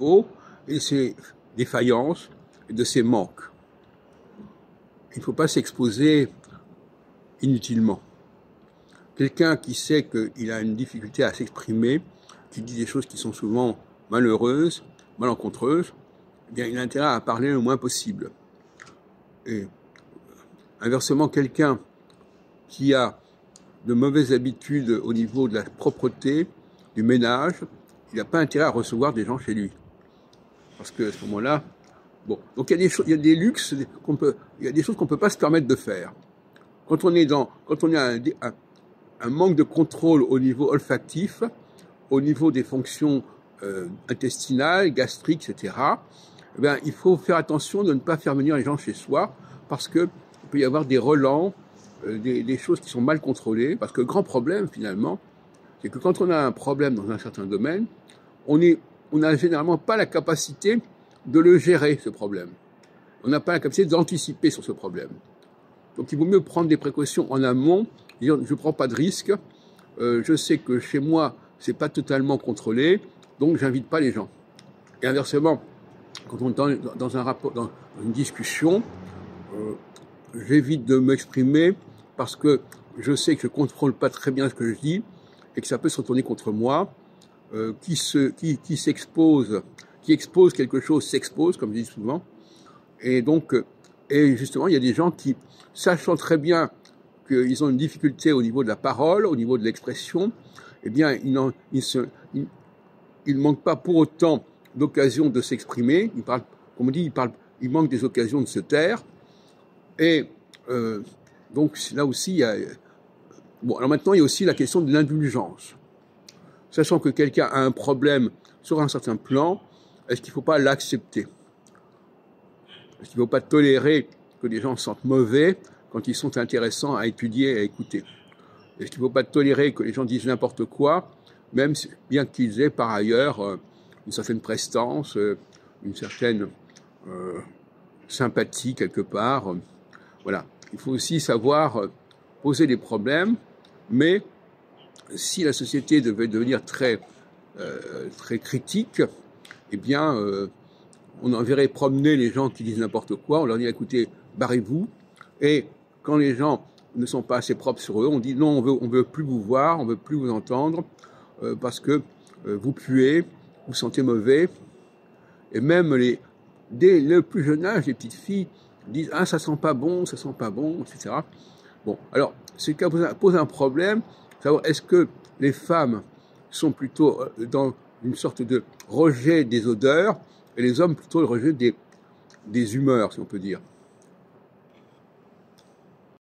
défauts et de ses défaillances et de ses manques. Il ne faut pas s'exposer inutilement. Quelqu'un qui sait qu'il a une difficulté à s'exprimer, qui dit des choses qui sont souvent malheureuses, malencontreuses, eh bien, il a intérêt à parler le moins possible. Et inversement, quelqu'un qui a de mauvaises habitudes au niveau de la propreté, du ménage, il n'a pas intérêt à recevoir des gens chez lui. Parce que à ce moment-là, bon, donc il y a des luxes il y a des choses qu'on peut pas se permettre de faire. Quand on a un manque de contrôle au niveau olfactif, au niveau des fonctions intestinales, gastriques, etc., eh bien, il faut faire attention de ne pas faire venir les gens chez soi, parce que il peut y avoir des relents, des choses qui sont mal contrôlées, parce que le grand problème, finalement, c'est que quand on a un problème dans un certain domaine, on n'a généralement pas la capacité de le gérer, ce problème. On n'a pas la capacité d'anticiper sur ce problème. Donc il vaut mieux prendre des précautions en amont, dire je ne prends pas de risque, je sais que chez moi, c'est pas totalement contrôlé, donc j'invite pas les gens. Et inversement, quand on est dans un rapport, dans une discussion, j'évite de m'exprimer parce que je sais que je contrôle pas très bien ce que je dis et que ça peut se retourner contre moi. Qui s'expose, qui expose quelque chose s'expose, comme je dis souvent. Et donc, et justement, il y a des gens qui, sachant très bien qu'ils ont une difficulté au niveau de la parole, au niveau de l'expression, eh bien, ils manquent pas pour autant d'occasion de s'exprimer. Ils parlent, comme on dit, ils manquent des occasions de se taire. Et donc là aussi, il y a. Bon, alors maintenant, il y a aussi la question de l'indulgence. Sachant que quelqu'un a un problème sur un certain plan, est-ce qu'il ne faut pas l'accepter? Est-ce qu'il ne faut pas tolérer que les gens se sentent mauvais quand ils sont intéressants à étudier et à écouter? Est-ce qu'il ne faut pas tolérer que les gens disent n'importe quoi, même bien qu'ils aient par ailleurs une certaine prestance, une certaine sympathie quelque part? Voilà. Il faut aussi savoir poser des problèmes, mais si la société devait devenir très critique, eh bien, on enverrait promener les gens qui disent n'importe quoi, on leur dit écoutez, barrez-vous, et quand les gens ne sont pas assez propres sur eux, on dit non, on veut plus vous voir, on veut plus vous entendre, parce que vous puez, vous sentez mauvais, et même dès le plus jeune âge, les petites filles disent ah ça sent pas bon, etc. Bon, alors, ce qui pose un problème, savoir est-ce que les femmes sont plutôt dans une sorte de rejet des odeurs et les hommes plutôt le rejet des humeurs, si on peut dire.